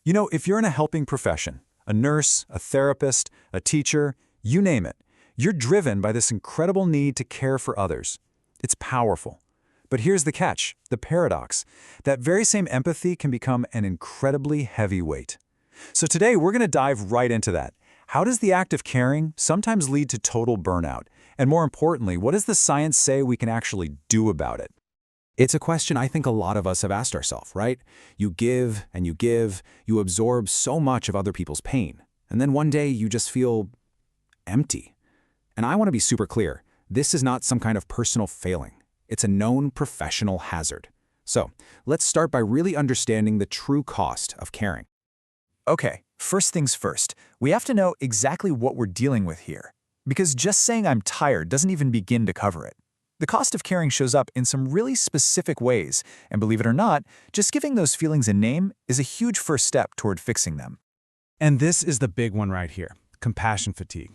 You know, if you're in a helping profession, a nurse, a therapist, a teacher, you name it, you're driven by this incredible need to care for others. It's powerful. But here's the catch, the paradox. That very same empathy can become an incredibly heavy weight. So today we're going to dive right into that. How does the act of caring sometimes lead to total burnout? And more importantly, what does the science say we can actually do about it? It's a question I think a lot of us have asked ourselves, right? You give and you give, you absorb so much of other people's pain, and then one day you just feel empty. And I want to be super clear, this is not some kind of personal failing. It's a known professional hazard. So let's start by really understanding the true cost of caring. Okay, first things first, we have to know exactly what we're dealing with here. Because just saying I'm tired doesn't even begin to cover it. The cost of caring shows up in some really specific ways, and believe it or not, just giving those feelings a name is a huge first step toward fixing them. And this is the big one right here, compassion fatigue.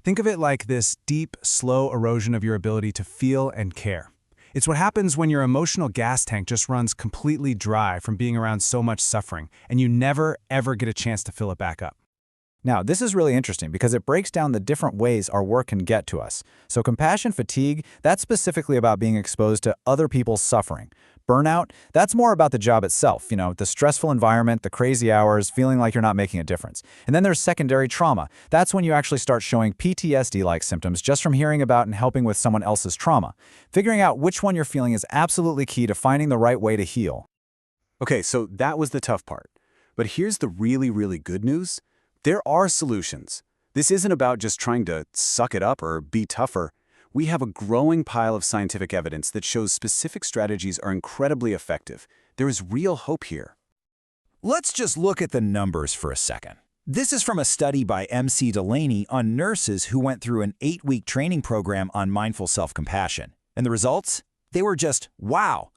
Think of it like this deep, slow erosion of your ability to feel and care. It's what happens when your emotional gas tank just runs completely dry from being around so much suffering, and you never, ever get a chance to fill it back up. Now, this is really interesting because it breaks down the different ways our work can get to us. So compassion fatigue, that's specifically about being exposed to other people's suffering. Burnout, that's more about the job itself, the stressful environment, the crazy hours, feeling like you're not making a difference. And then there's secondary trauma. That's when you actually start showing PTSD-like symptoms just from hearing about and helping with someone else's trauma. Figuring out which one you're feeling is absolutely key to finding the right way to heal. Okay, so that was the tough part. But here's the really, really good news. There are solutions. This isn't about just trying to suck it up or be tougher. We have a growing pile of scientific evidence that shows specific strategies are incredibly effective. There is real hope here. Let's just look at the numbers for a second. This is from a study by MC Delaney on nurses who went through an 8-week training program on mindful self-compassion. And the results? They were just, wow!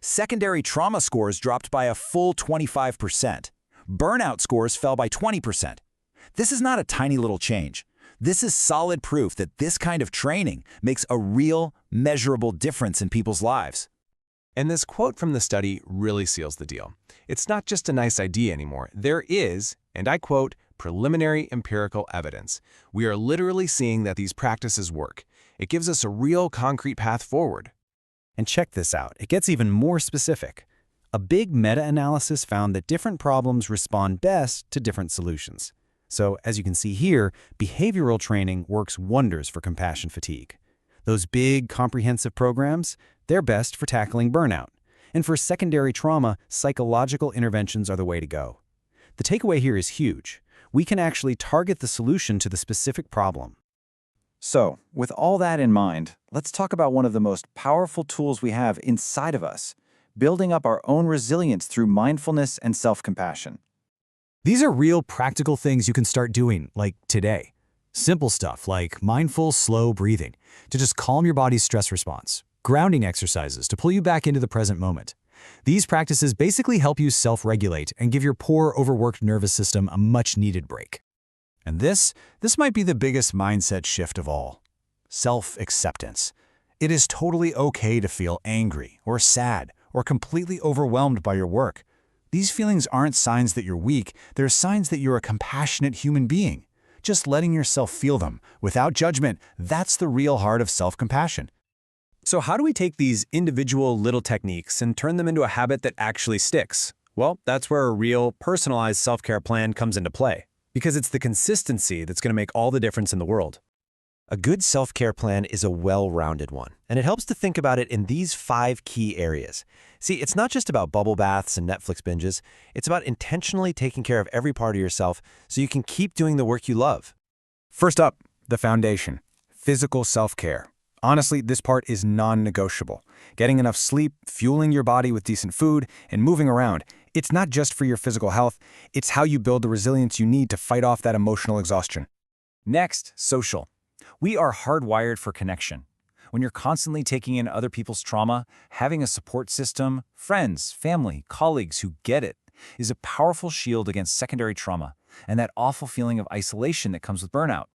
Secondary trauma scores dropped by a full 25%. Burnout scores fell by 20%. This is not a tiny little change. This is solid proof that this kind of training makes a real, measurable difference in people's lives. And this quote from the study really seals the deal. It's not just a nice idea anymore. There is, and I quote, preliminary empirical evidence. We are literally seeing that these practices work. It gives us a real concrete path forward. And check this out, it gets even more specific. A big meta-analysis found that different problems respond best to different solutions. So, as you can see here, behavioral training works wonders for compassion fatigue. Those big, comprehensive programs, they're best for tackling burnout. And for secondary trauma, psychological interventions are the way to go. The takeaway here is huge. We can actually target the solution to the specific problem. So, with all that in mind, let's talk about one of the most powerful tools we have inside of us, building up our own resilience through mindfulness and self-compassion. These are real practical things you can start doing, like today. Simple stuff like mindful, slow breathing to just calm your body's stress response, grounding exercises to pull you back into the present moment. These practices basically help you self-regulate and give your poor, overworked nervous system a much-needed break. And this might be the biggest mindset shift of all. Self-acceptance. It is totally okay to feel angry or sad or completely overwhelmed by your work. These feelings aren't signs that you're weak, they're signs that you're a compassionate human being. Just letting yourself feel them, without judgment, that's the real heart of self-compassion. So how do we take these individual little techniques and turn them into a habit that actually sticks? Well, that's where a real, personalized self-care plan comes into play. Because it's the consistency that's going to make all the difference in the world. A good self-care plan is a well-rounded one, and it helps to think about it in these 5 key areas. See, it's not just about bubble baths and Netflix binges. It's about intentionally taking care of every part of yourself so you can keep doing the work you love. First up, the foundation, physical self-care. Honestly, this part is non-negotiable. Getting enough sleep, fueling your body with decent food, and moving around. It's not just for your physical health, it's how you build the resilience you need to fight off that emotional exhaustion. Next, social. We are hardwired for connection. When you're constantly taking in other people's trauma, having a support system, friends, family, colleagues who get it, is a powerful shield against secondary trauma and that awful feeling of isolation that comes with burnout.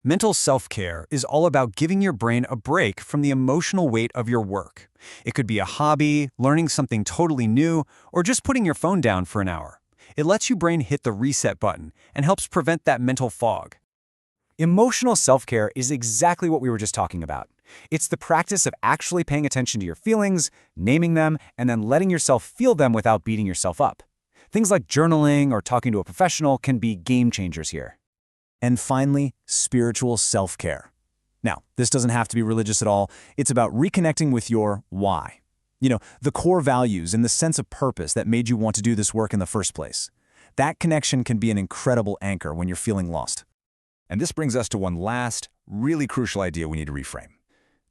Mental self-care is all about giving your brain a break from the emotional weight of your work. It could be a hobby, learning something totally new, or just putting your phone down for an hour. It lets your brain hit the reset button and helps prevent that mental fog. Emotional self-care is exactly what we were just talking about. It's the practice of actually paying attention to your feelings, naming them, and then letting yourself feel them without beating yourself up. Things like journaling or talking to a professional can be game changers here. And finally, spiritual self-care. Now, this doesn't have to be religious at all. It's about reconnecting with your why. The core values and the sense of purpose that made you want to do this work in the first place. That connection can be an incredible anchor when you're feeling lost. And this brings us to one last, really crucial idea we need to reframe.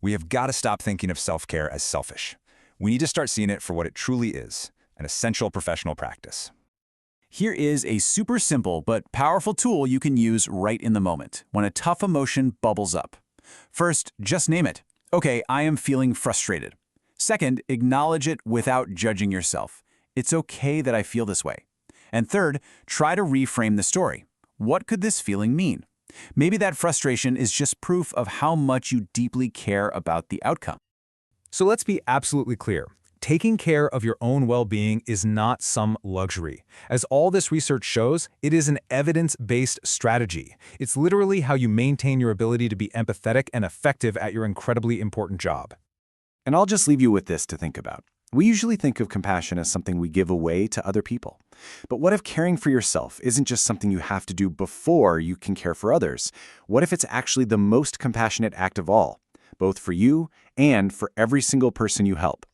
We have got to stop thinking of self-care as selfish. We need to start seeing it for what it truly is, an essential professional practice. Here is a super simple but powerful tool you can use right in the moment when a tough emotion bubbles up. First, just name it. Okay, I am feeling frustrated. Second, acknowledge it without judging yourself. It's okay that I feel this way. And third, try to reframe the story. What could this feeling mean? Maybe that frustration is just proof of how much you deeply care about the outcome. So let's be absolutely clear. Taking care of your own well-being is not some luxury. As all this research shows, it is an evidence-based strategy. It's literally how you maintain your ability to be empathetic and effective at your incredibly important job. And I'll just leave you with this to think about. We usually think of compassion as something we give away to other people. But what if caring for yourself isn't just something you have to do before you can care for others? What if it's actually the most compassionate act of all, both for you and for every single person you help?